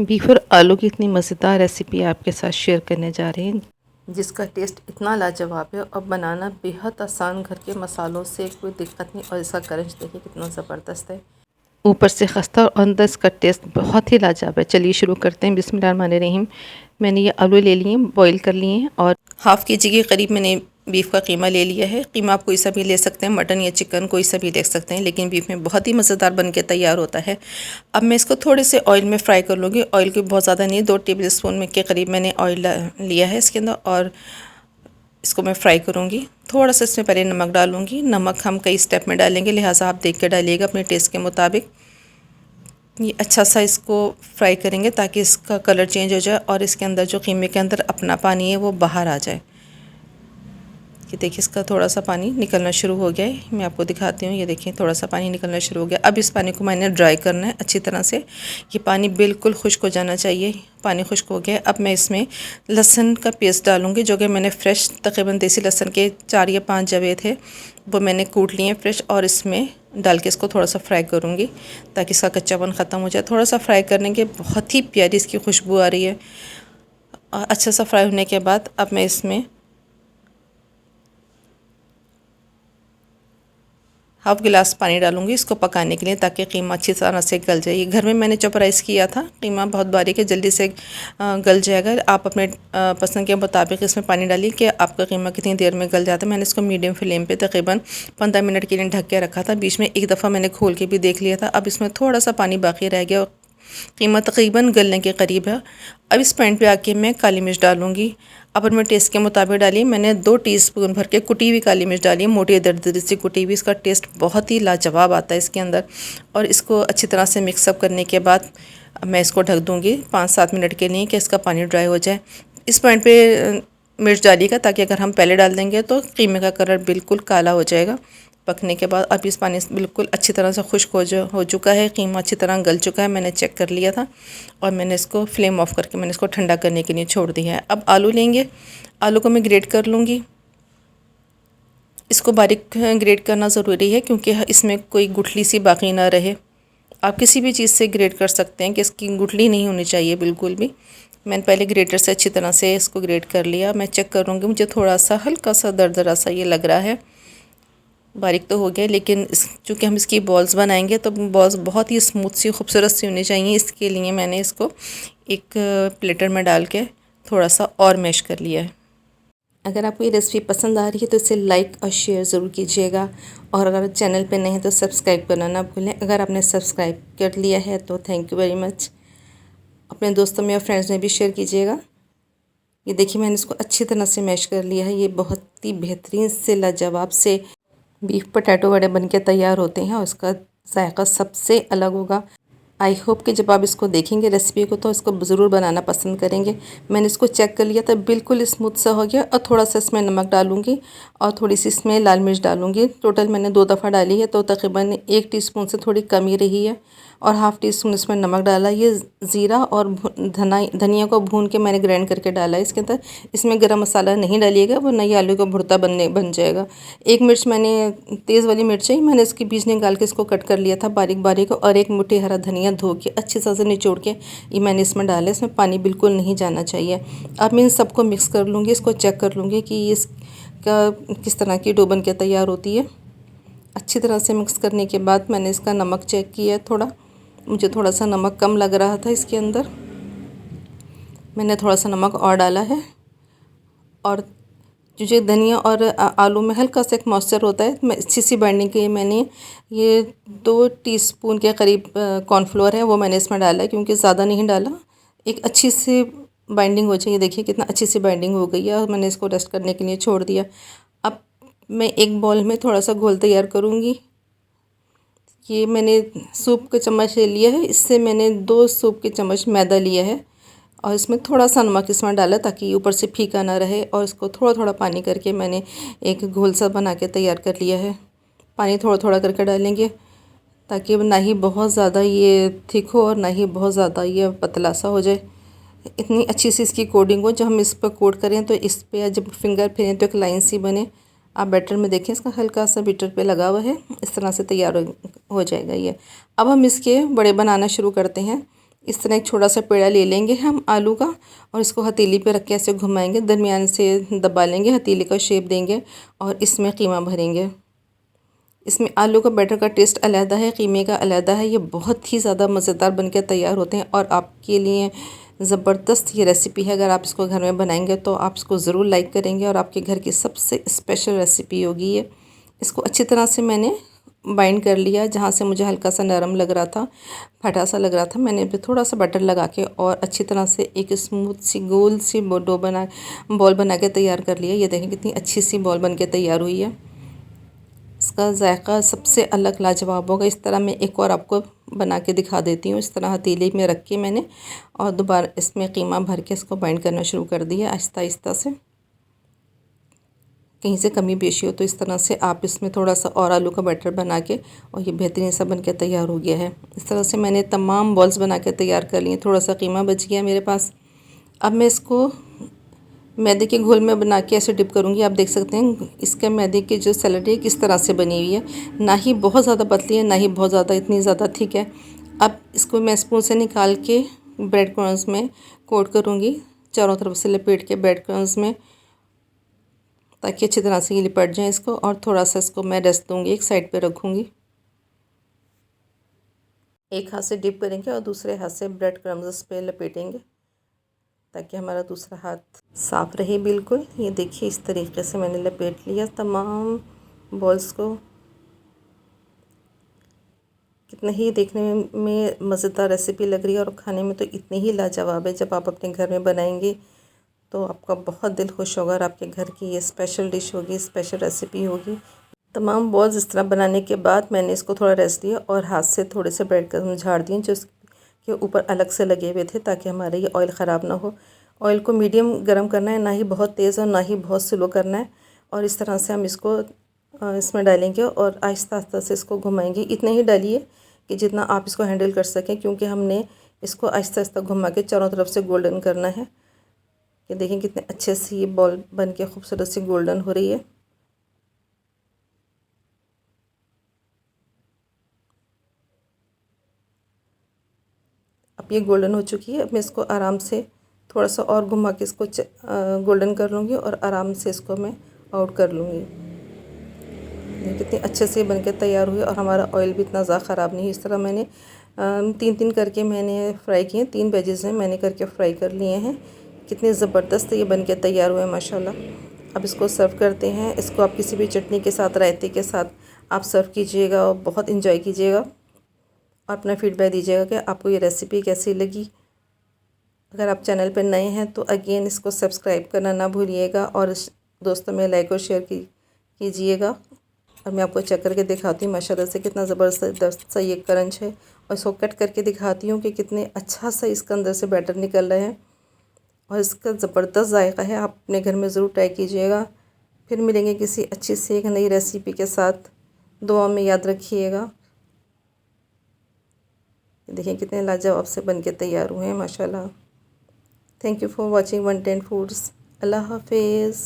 Beef और आलू की इतनी मज़ेदार रेसिपी आपके साथ शेयर करने जा रहे हैं जिसका टेस्ट इतना लाजवाब है और बनाना बेहद आसान। घर के मसालों से कोई दिक्कत नहीं और इसका क्रंच देखिए कितना ज़बरदस्त है, ऊपर से खस्ता और अंदर इसका टेस्ट बहुत ही लाजवाब है। चलिए शुरू करते हैं। बिस्मिल्लाहिर्रहमानिर्रहीम। मैंने ये आलू ले लिए, बॉईल कर लिए हैं और हाफ़ केजी के करीब मैंने बीफ का कीमा ले लिया है। कीमा आप कोई सा भी ले सकते हैं, मटन या चिकन कोई सा भी ले सकते हैं, लेकिन बीफ में बहुत ही मज़ेदार बन के तैयार होता है। अब मैं इसको थोड़े से ऑयल में फ्राई कर लूँगी। ऑयल की बहुत ज़्यादा नहीं, 2 टेबल स्पून में के करीब मैंने ऑयल लिया है इसके अंदर और इसको मैं फ्राई करूँगी। थोड़ा सा इसमें पहले नमक डालूँगी। नमक हम कई स्टेप में डालेंगे, लिहाजा आप देख के डालिएगा अपने टेस्ट के मुताबिक। ये अच्छा सा इसको फ्राई करेंगे ताकि इसका कलर चेंज हो जाए और इसके अंदर जो कीमे के अंदर अपना पानी है वो बाहर आ जाए। ये देखिए इसका थोड़ा सा पानी निकलना शुरू हो गया है। मैं आपको दिखाती हूँ। ये देखिए थोड़ा सा पानी निकलना शुरू हो गया। अब इस पानी को मैंने ड्राई करना है अच्छी तरह से। ये पानी बिल्कुल खुश्क हो जाना चाहिए। पानी खुश्क हो गया। अब मैं इसमें लहसुन का पेस्ट डालूँगी, जो कि मैंने फ़्रेश तकरीबन देसी लहसुन के 4 या 5 जवे थे, वो मैंने कूट लिए फ्रेश, और इसमें डाल के इसको थोड़ा सा फ्राई करूँगी ताकि इसका कच्चापन ख़त्म हो जाए। थोड़ा सा फ्राई करने के बहुत ही प्यारी इसकी खुशबू आ रही है। अच्छा सा फ्राई होने के बाद अब मैं इसमें हाफ़ गिलास पानी डालूंगी इसको पकाने के लिए, ताकि कीमा अच्छी तरह से गल जाए। ये घर में मैंने चॉप राइस किया था। कीमा बहुत बारीक है, जल्दी से गल जाएगा। आप अपने पसंद के मुताबिक इसमें पानी डालिए कि आपका कीमा कितनी देर में गल जाता है। मैंने इसको मीडियम फ्लेम पे तकरीबन 15 मिनट के लिए ढक के रखा था। बीच में एक दफ़ा मैंने खोल के भी देख लिया था। अब इसमें थोड़ा सा पानी बाकी रह गया और कीमा तकरीबन गलने के करीब है। अब इस पॉइंट पे आके मैं काली मिर्च डालूंगी। अब अपने टेस्ट के मुताबिक डालिए। मैंने 2 टीस्पून भर के कुटी हुई काली मिर्च डाली है, मोटी दरदरी सी कुटी हुई। इसका टेस्ट बहुत ही लाजवाब आता है इसके अंदर। और इसको अच्छी तरह से मिक्सअप करने के बाद मैं इसको ढक दूँगी 5-7 मिनट के लिए कि इसका पानी ड्राई हो जाए। इस पॉइंट पे मिर्च डालिएगा ताकि अगर हम पहले डाल देंगे तो कीमे का कलर बिल्कुल काला हो जाएगा पकने के बाद। अब इस पानी से बिल्कुल अच्छी तरह से खुश्क हो चुका है। कीमा अच्छी तरह गल चुका है, मैंने चेक कर लिया था। और मैंने इसको फ्लेम ऑफ करके मैंने इसको ठंडा करने के लिए छोड़ दिया है। अब आलू लेंगे, आलू को मैं ग्रेट कर लूँगी। इसको बारीक ग्रेट करना ज़रूरी है क्योंकि इसमें कोई गुठली सी बाकी ना रहे। आप किसी भी चीज़ से ग्रेट कर सकते हैं कि इसकी गुठली नहीं होनी चाहिए बिल्कुल भी। मैंने पहले ग्रेटर से अच्छी तरह से इसको ग्रेट कर लिया। मैं चेक करूँगी, मुझे थोड़ा सा हल्का सा दरदरा सा ये लग रहा है। बारीक तो हो गया, लेकिन चूँकि हम इसकी बॉल्स बनाएंगे तो बॉल्स बहुत ही स्मूथ सी खूबसूरत सी होनी चाहिए। इसके लिए मैंने इसको एक प्लेटर में डाल के थोड़ा सा और मैश कर लिया है। अगर आपको ये रेसिपी पसंद आ रही है तो इसे लाइक और शेयर ज़रूर कीजिएगा, और अगर चैनल पे नहीं है तो सब्सक्राइब करना ना भूलें। अगर आपने सब्सक्राइब कर लिया है तो थैंक यू वेरी मच। अपने दोस्तों में और फ्रेंड्स में भी शेयर कीजिएगा। ये देखिए मैंने इसको अच्छी तरह से मैश कर लिया है। ये बहुत ही बेहतरीन से लाजवाब से बीफ पोटैटो वड़े बन के तैयार होते हैं और इसका जायका सबसे अलग होगा। आई होप कि जब आप इसको देखेंगे रेसिपी को तो इसको ज़रूर बनाना पसंद करेंगे। मैंने इसको चेक कर लिया था, बिल्कुल स्मूथ सा हो गया। और थोड़ा सा इसमें नमक डालूंगी और थोड़ी सी इसमें लाल मिर्च डालूंगी। टोटल मैंने 2 दफ़ा डाली है तो तकरीबन 1 टीस्पून से थोड़ी कम ही रही है। और हाफ़ टीस्पून इसमें नमक डाला। ये ज़ीरा और धनिया को भून के मैंने ग्राइंड करके डाला है इसके अंदर। इसमें गरम मसाला नहीं डालिएगा वरना ये आलू का भुर्ता बन जाएगा। एक मिर्च मैंने तेज़ वाली मिर्च है, मैंने इसके बीज निकाल के इसको कट कर लिया था बारीक बारीक। और 1 मुट्ठी हरा धनिया धो के अच्छी तरह से निचोड़ के ये मैंने इसमें डाला। इसमें पानी बिल्कुल नहीं जाना चाहिए। अब मैं इन सबको मिक्स कर लूँगी। इसको चेक कर लूँगी कि इसका किस तरह की डो बन के तैयार होती है। अच्छी तरह से मिक्स करने के बाद मैंने इसका नमक चेक किया थोड़ा, मुझे थोड़ा सा नमक कम लग रहा था इसके अंदर। मैंने थोड़ा सा नमक और डाला है। और जो धनिया और आलू में हल्का सा एक मॉइस्चर होता है, मैं अच्छी सी बाइंडिंग के लिए मैंने ये 2 टीस्पून के करीब कॉर्नफ्लोर है वो मैंने इसमें डाला है, क्योंकि ज़्यादा नहीं डाला। एक अच्छी सी बाइंडिंग हो चाहिए। देखिए कितना अच्छी सी बाइंडिंग हो गई है और मैंने इसको रेस्ट करने के लिए छोड़ दिया। अब मैं एक बाउल में थोड़ा सा घोल तैयार करूँगी। ये मैंने सूप का चम्मच ले लिया है, इससे मैंने 2 सूप के चम्मच मैदा लिया है और इसमें थोड़ा सा नमक इसमें डाला ताकि ऊपर से फीका ना रहे। और इसको थोड़ा थोड़ा पानी करके मैंने एक घोल सा बना के तैयार कर लिया है। पानी थोड़ा थोड़ा करके डालेंगे ताकि ना ही बहुत ज़्यादा ये थिक हो और ना ही बहुत ज़्यादा ये पतला सा हो जाए। इतनी अच्छी सी इसकी कोटिंग हो, जब हम इस पर कोट करें तो इस पर जब फिंगर फिरें तो एक लाइन सी बने। आप बैटर में देखें इसका हल्का सा बीटर पे लगा हुआ है, इस तरह से तैयार हो जाएगा ये। अब हम इसके बड़े बनाना शुरू करते हैं। इस तरह एक छोटा सा पेड़ा ले लेंगे हम आलू का और इसको हथेली पे रख के ऐसे घुमाएंगे, दरमियान से दबा लेंगे, हथेली का शेप देंगे और इसमें कीमा भरेंगे। इसमें आलू का बैटर का टेस्ट अलग है, कीमे का अलग है। ये बहुत ही ज़्यादा मज़ेदार बनकर तैयार होते हैं और आपके लिए ज़बरदस्त ये रेसिपी है। अगर आप इसको घर में बनाएंगे तो आप इसको ज़रूर लाइक करेंगे और आपके घर की सबसे स्पेशल रेसिपी होगी ये। इसको अच्छी तरह से मैंने बाइंड कर लिया, जहाँ से मुझे हल्का सा नरम लग रहा था, फटा सा लग रहा था, मैंने पे थोड़ा सा बटर लगा के और अच्छी तरह से एक स्मूथ सी गोल सी बॉल बना के तैयार कर लिया। ये देखें कितनी अच्छी सी बॉल बन के तैयार हुई है। इसका जायका सबसे अलग लाजवाब होगा। इस तरह मैं एक और आपको बना के दिखा देती हूँ। इस तरह हथेली में रख के मैंने और दोबारा इसमें कीमा भर के इसको बाइंड करना शुरू कर दिया आहिस्ता आहिस्ता से। कहीं से कमी पेशी हो तो इस तरह से आप इसमें थोड़ा सा और आलू का बैटर बना के और ये बेहतरीन सा बन के तैयार हो गया है। इस तरह से मैंने तमाम बॉल्स बना के तैयार कर लिए। थोड़ा सा कीमा बच गया मेरे पास। अब मैं इसको मैदे के घोल में बना के ऐसे डिप करूँगी। आप देख सकते हैं इसके मैदे की जो सैलेड है किस तरह से बनी हुई है, ना ही बहुत ज़्यादा पतली है, ना ही बहुत ज़्यादा इतनी ज़्यादा थिक है। अब इसको मैं स्पून से निकाल के ब्रेड क्रम्स में कोट करूँगी, चारों तरफ से लपेट के ब्रेड क्रम्स में, ताकि अच्छी तरह से ये लिपट जाए इसको। और थोड़ा सा इसको मैं रेस्ट दूँगी, एक साइड पे रखूँगी। एक हाथ से डिप करेंगे और दूसरे हाथ से ब्रेड क्रम्स पे लपेटेंगे ताकि हमारा दूसरा हाथ साफ़ रहे बिल्कुल। ये देखिए इस तरीके से मैंने लपेट लिया तमाम बॉल्स को। कितना ही देखने में मज़ेदार रेसिपी लग रही है और खाने में तो इतनी ही लाजवाब है। जब आप अपने घर में बनाएंगे तो आपका बहुत दिल खुश होगा और आपके घर की ये स्पेशल डिश होगी, स्पेशल रेसिपी होगी। तमाम बॉल्स इस तरह बनाने के बाद मैंने इसको थोड़ा रेस्ट दिया और हाथ से थोड़े से ब्रेड क्रम्स झाड़ दिए जो के ऊपर अलग से लगे हुए थे, ताकि हमारे ये ऑयल ख़राब ना हो। ऑयल को मीडियम गरम करना है, ना ही बहुत तेज़ और ना ही बहुत स्लो करना है। और इस तरह से हम इसको इसमें डालेंगे और आहिस्ता आहिस्ता से इसको घुमाएंगे। इतने ही डालिए कि जितना आप इसको हैंडल कर सकें, क्योंकि हमने इसको आहिस्ता आहिस्ता घुमा के चारों तरफ से गोल्डन करना है। ये देखें कितने अच्छे से ये बॉल बन के खूबसूरत सी गोल्डन हो रही है। अब ये गोल्डन हो चुकी है। अब मैं इसको आराम से थोड़ा सा और घुमा के इसको गोल्डन कर लूँगी और आराम से इसको मैं आउट कर लूँगी। कितने अच्छे से बन के तैयार हुई और हमारा ऑयल भी इतना ज़्यादा ख़राब नहीं। इस तरह मैंने 3-3 करके मैंने फ्राई किए, 3 वेजेस हैं मैंने करके फ्राई कर लिए हैं। कितने ज़बरदस्त ये बन के तैयार हुए हैं माशाल्लाह। अब इसको सर्व करते हैं। इसको आप किसी भी चटनी के साथ, रायते के साथ आप सर्व कीजिएगा और बहुत इंजॉय कीजिएगा और अपना फीडबैक दीजिएगा कि आपको ये रेसिपी कैसी लगी। अगर आप चैनल पर नए हैं तो अगेन इसको सब्सक्राइब करना ना भूलिएगा और दोस्तों में लाइक और शेयर कीजिएगा। और मैं आपको चेक करके दिखाती हूँ माशाल्लाह से कितना ज़बरदस्त सा ये क्रंच है। और इसको कट करके दिखाती हूँ कि कितने अच्छा सा इसके अंदर से बैटर निकल रहा है और इसका ज़बरदस्त जायका है। आप अपने घर में ज़रूर ट्राई कीजिएगा। फिर मिलेंगे किसी अच्छी सी एक नई रेसिपी के साथ। दुआ में याद रखिएगा। देखिए कितने लाजवाब से बन के तैयार हुए हैं माशाल्लाह। Thank you for watching 110 foods. अल्लाह हाफिज़।